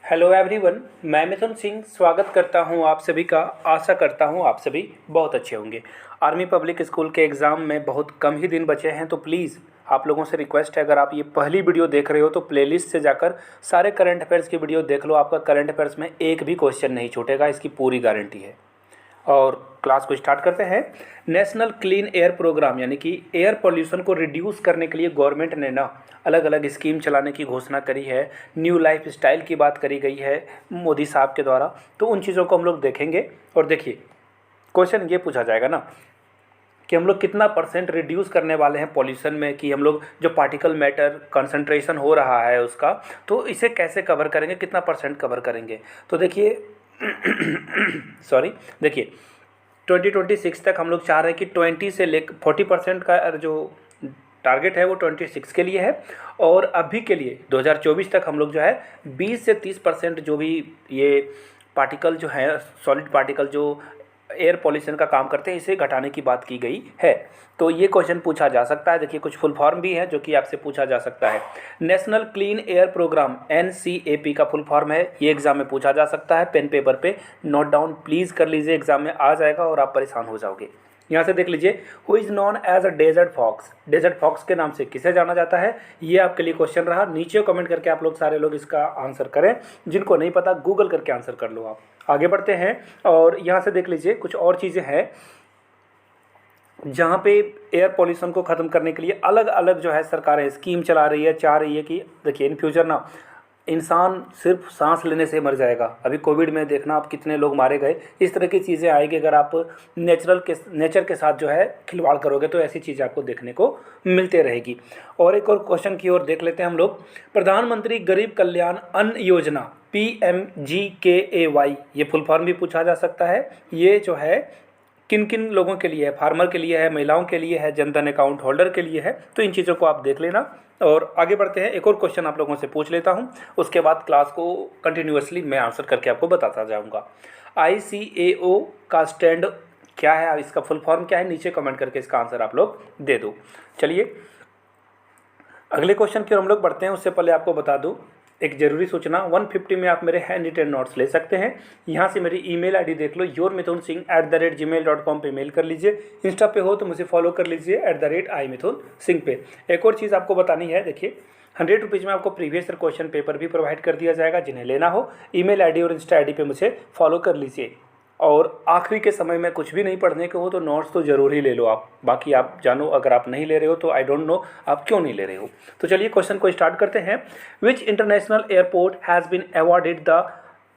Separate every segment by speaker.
Speaker 1: Hello everyone, मैं मिथुन सिंह स्वागत करता हूं आप सभी का। आशा करता हूं आप सभी बहुत अच्छे होंगे। आर्मी पब्लिक स्कूल के एग्ज़ाम में बहुत कम ही दिन बचे हैं, तो प्लीज़ आप लोगों से रिक्वेस्ट है, अगर आप ये पहली वीडियो देख रहे हो तो प्लेलिस्ट से जाकर सारे करंट अफेयर्स की वीडियो देख लो। आपका करंट अफेयर्स में एक भी क्वेश्चन नहीं छूटेगा, इसकी पूरी गारंटी है। और क्लास को स्टार्ट करते हैं। नेशनल क्लीन एयर प्रोग्राम यानी कि एयर पोल्यूशन को रिड्यूस करने के लिए गवर्नमेंट ने ना अलग अलग स्कीम चलाने की घोषणा करी है। न्यू लाइफ स्टाइल की बात करी गई है मोदी साहब के द्वारा। तो उन चीज़ों को हम लोग देखेंगे। और देखिए, क्वेश्चन ये पूछा जाएगा ना कि हम लोग कितना परसेंट रिड्यूस करने वाले हैं पॉल्यूशन में, कि हम लोग जो पार्टिकल मैटर कंसंट्रेशन हो रहा है उसका, तो इसे कैसे कवर करेंगे, कितना परसेंट कवर करेंगे। तो देखिए सॉरी, देखिए 2026 तक हम लोग चाह रहे हैं कि 20 से ले 40% का जो टारगेट है वो 26 के लिए है। और अभी के लिए 2024 तक हम लोग जो है 20 से 30% जो भी ये पार्टिकल जो है, सॉलिड पार्टिकल जो एयर पॉल्यूशन का काम करते हैं, इसे घटाने की बात की गई है। तो ये क्वेश्चन पूछा जा सकता है। देखिए, कुछ फुल फॉर्म भी है जो कि आपसे पूछा जा सकता है। National clean air programme NCAP का फुल फॉर्म है। ये एग्जाम में पूछा जा सकता है। पेन पेपर पे नोट डाउन प्लीज़ कर लीजिए, एग्जाम में आ जाएगा और आप परेशान हो जाओगे। यहाँ से देख लीजिए, who is known as a desert fox. Desert fox के नाम से किसे जाना जाता है, ये आपके लिए क्वेश्चन रहा। नीचे कमेंट करके आप लोग सारे लोग इसका आंसर करें। जिनको नहीं पता गूगल करके आंसर कर लो। आप आगे बढ़ते हैं और यहाँ से देख लीजिए कुछ और चीज़ें हैं जहाँ पे एयर पॉल्यूशन को ख़त्म करने के लिए अलग अलग जो है सरकारें स्कीम चला रही है, चाह रही है कि देखिए इन फ्यूचर ना इंसान सिर्फ सांस लेने से मर जाएगा। अभी कोविड में देखना आप कितने लोग मारे गए। इस तरह की चीज़ें आएगी अगर आप नेचर के साथ जो है खिलवाड़ करोगे, तो ऐसी चीज़ें आपको देखने को मिलते रहेगी। और एक और क्वेश्चन की ओर देख लेते हैं हम लोग। प्रधानमंत्री गरीब कल्याण अन्न योजना PMGKAY, ये फुल फॉर्म भी पूछा जा सकता है। ये जो है किन किन लोगों के लिए है, फार्मर के लिए है, महिलाओं के लिए है, जनधन अकाउंट होल्डर के लिए है। तो इन चीज़ों को आप देख लेना। और आगे बढ़ते हैं, एक और क्वेश्चन आप लोगों से पूछ लेता हूं, उसके बाद क्लास को कंटिन्यूअसली मैं आंसर करके आपको बताता जाऊंगा। ICAO का स्टैंड क्या है, इसका फुल फॉर्म क्या है, नीचे कमेंट करके इसका आंसर आप लोग दे दो। चलिए अगले क्वेश्चन की ओर हम लोग बढ़ते हैं। उससे पहले आपको बता दूं एक ज़रूरी सूचना, 150 में आप मेरे हैंड रिटेन नोट्स ले सकते हैं। यहाँ से मेरी ईमेल आईडी देख लो, yourmithunsingh@gmail.com पे मेल कर लीजिए। इंस्टा पे हो तो मुझे फॉलो कर लीजिए @iMithunSingh पे। एक और चीज़ आपको बतानी है, देखिए 100 रुपीज़ में आपको प्रीवियस ईयर क्वेश्चन पेपर भी प्रोवाइड कर दिया जाएगा। जिन्हें लेना हो ईमेल आईडी और इंस्टा आईडी पे मुझे फॉलो कर लीजिए। और आखिरी के समय में कुछ भी नहीं पढ़ने के हो तो नोट्स तो ज़रूर ही ले लो आप। बाकी आप जानो, अगर आप नहीं ले रहे हो तो आई डोंट नो आप क्यों नहीं ले रहे हो। तो चलिए क्वेश्चन को स्टार्ट करते हैं। Which international airport has been awarded the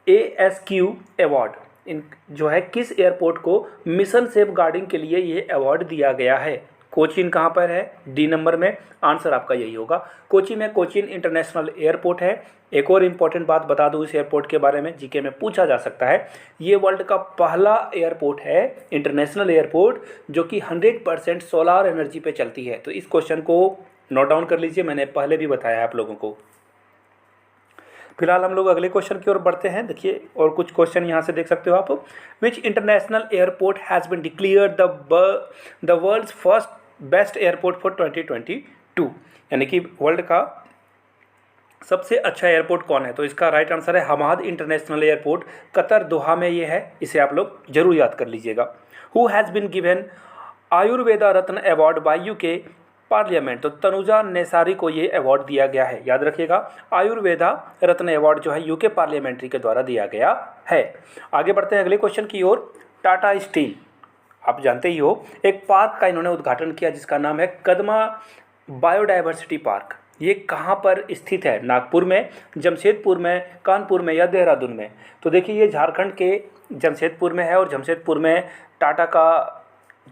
Speaker 1: ASQ award. इन जो है किस एयरपोर्ट को मिशन सेफ गार्डिंग के लिए ये अवार्ड दिया गया है। कोचीन कहाँ पर है, D नंबर में। आंसर आपका यही होगा, कोची में कोचीन इंटरनेशनल एयरपोर्ट है। एक और इम्पोर्टेंट बात बता दूं इस एयरपोर्ट के बारे में, जीके में पूछा जा सकता है। ये वर्ल्ड का पहला एयरपोर्ट है, इंटरनेशनल एयरपोर्ट, जो कि 100% सोलार एनर्जी पे चलती है। तो इस क्वेश्चन को नोट डाउन कर लीजिए, मैंने पहले भी बताया है आप लोगों को। फिलहाल हम लोग अगले क्वेश्चन की ओर बढ़ते हैं। देखिए और कुछ क्वेश्चन यहाँ से देख सकते हो आप। Which international airport has been declared the world's first best airport for 2022, यानी कि वर्ल्ड का सबसे अच्छा एयरपोर्ट कौन है। तो इसका राइट आंसर है हमाद इंटरनेशनल एयरपोर्ट, कतर दोहा में ये है। इसे आप लोग जरूर याद कर लीजिएगा। Who has been given Ayurveda Ratna award bye UK parliament. तो तनुजा नेसारी को ये अवार्ड दिया गया है। याद रखिएगा, आयुर्वेदा रत्न अवार्ड जो है UK पार्लियामेंट्री के द्वारा दिया गया है। आगे बढ़ते हैं अगले क्वेश्चन की ओर। टाटा स्टील, आप जानते ही हो, एक पार्क का इन्होंने उद्घाटन किया जिसका नाम है कदमा बायोडाइवर्सिटी पार्क। ये कहाँ पर स्थित है, नागपुर में, जमशेदपुर में, कानपुर में या देहरादून में। तो देखिए ये झारखंड के जमशेदपुर में है। और जमशेदपुर में टाटा का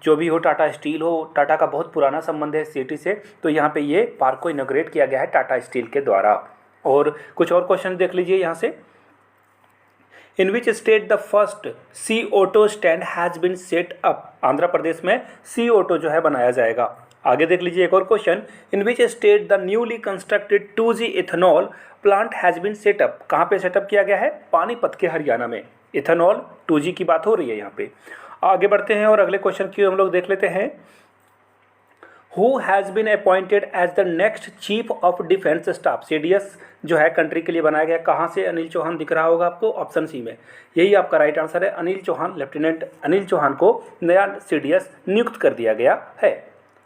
Speaker 1: जो भी हो, टाटा स्टील हो, टाटा का बहुत पुराना संबंध है सिटी से। तो यहाँ पे ये पार्क को इनॉग्रेट किया गया है टाटा स्टील के द्वारा। और कुछ और क्वेश्चन देख लीजिए यहाँ से। In which state the first sea auto stand has been set up. Andhra Pradesh में सी ऑटो जो है बनाया जाएगा। आगे देख लीजिए एक और question. In which state the newly constructed 2G ethanol plant has been setup. कहाँ पे सेटअप किया गया है, पानीपत के हरियाणा में। इथेनॉल 2G की बात हो रही है यहाँ पे। आगे बढ़ते हैं और अगले क्वेश्चन की हम लोग देख लेते हैं। Who has been appointed as the next chief of defence staff, CDS जो है कंट्री के लिए बनाया गया, कहाँ से? अनिल चौहान दिख रहा होगा आपको ऑप्शन सी में, यही आपका राइट आंसर है। अनिल चौहान, लेफ्टिनेंट अनिल चौहान को नया CDS नियुक्त कर दिया गया है।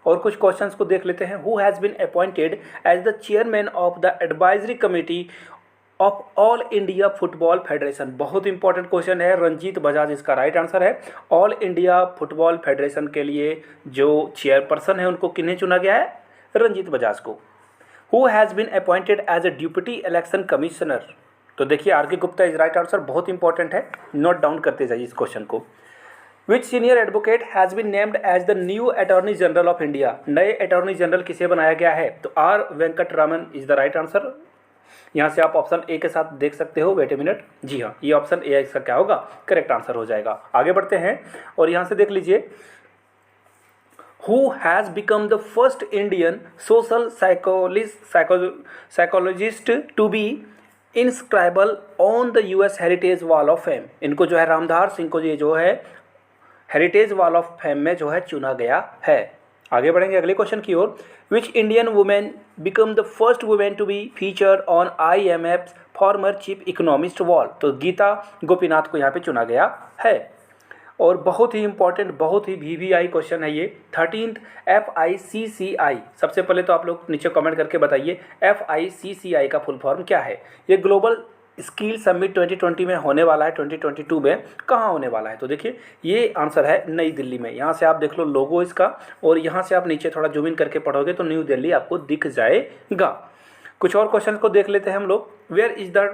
Speaker 1: और कुछ क्वेश्चंस को देख लेते हैं। Who has been appointed as the chairman of the advisory committee of all India football federation, बहुत इंपॉर्टेंट क्वेश्चन है। रंजीत बजाज इसका राइट आंसर है। ऑल इंडिया फुटबॉल फेडरेशन के लिए जो चेयरपर्सन है उनको किन्हें चुना गया है? रंजीत बजाज को। Who has been appointed as a deputy election commissioner, तो देखिए RK Gupta is right answer, बहुत इंपॉर्टेंट है, नोट डाउन करते जाइए इस क्वेश्चन को। Which senior advocate has been named as the new attorney general of India, नए अटॉर्नी जनरल किसे बनाया गया है? तो R Venkataraman is the right answer. यहाँ से आप ऑप्शन ए के साथ देख सकते हो, वेट ए मिनट, जी हाँ, ये ऑप्शन ए इसका क्या होगा? करेक्ट आंसर हो जाएगा। आगे बढ़ते हैं और यहाँ से देख लीजिए, who has become the first Indian social psychologist to be inscribable on the US heritage wall of fame, इनको जो है रामधार सिंह को ये जो है हेरिटेज वॉल ऑफ फेम में जो है चुना गया है। आगे बढ़ेंगे अगले क्वेश्चन की ओर। Which Indian women become the first women to be featured on IMF former chief economist wall, तो गीता गोपीनाथ को यहाँ पे चुना गया है। और बहुत ही इंपॉर्टेंट, बहुत ही VVI क्वेश्चन है ये, 13th FICCI, सबसे पहले तो आप लोग नीचे कमेंट करके बताइए FICCI का फुल फॉर्म क्या है। ये ग्लोबल स्किल समिट 2020 में होने वाला है, 2022 में कहाँ होने वाला है? तो देखिए ये आंसर है नई दिल्ली में। यहाँ से आप देख लो लोगो इसका, और यहाँ से आप नीचे थोड़ा जूम इन करके पढ़ोगे तो न्यू दिल्ली आपको दिख जाएगा। कुछ और क्वेश्चन को देख लेते हैं हम लोग। Where is the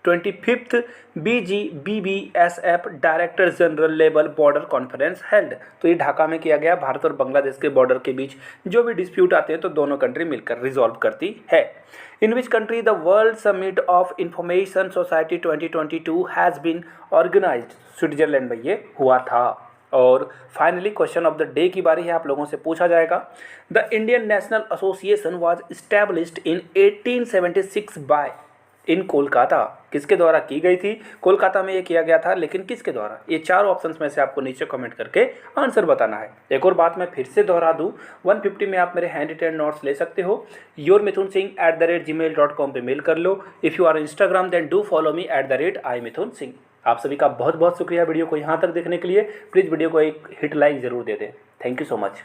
Speaker 1: 25th BGBBSF director general level border conference held, तो ये ढाका में किया गया। भारत और बांग्लादेश के बॉर्डर के बीच जो भी डिस्प्यूट आते हैं तो दोनों कंट्री मिलकर रिजॉल्व करती है। In which country the world summit of information society 2022 has been organized, Switzerland में ये हुआ था। और finally question of the day की बारी है, आप लोगों से पूछा जाएगा। The Indian national association was established in 1876 by in Kolkata, किसके द्वारा की गई थी? कोलकाता में ये किया गया था, लेकिन किसके द्वारा? ये चार ऑप्शंस में से आपको नीचे कमेंट करके आंसर बताना है। एक और बात मैं फिर से दोहरा दूं, 150 में आप मेरे हैंड रिटेन नोट्स ले सकते हो। yourmithunsingh@gmail.com पे मेल कर लो। If you are Instagram then do follow me @iMithunSingh। आप सभी का बहुत बहुत शुक्रिया वीडियो को यहाँ तक देखने के लिए। प्लीज़ वीडियो को एक हिट लाइक ज़रूर दे दें। Thank you so much.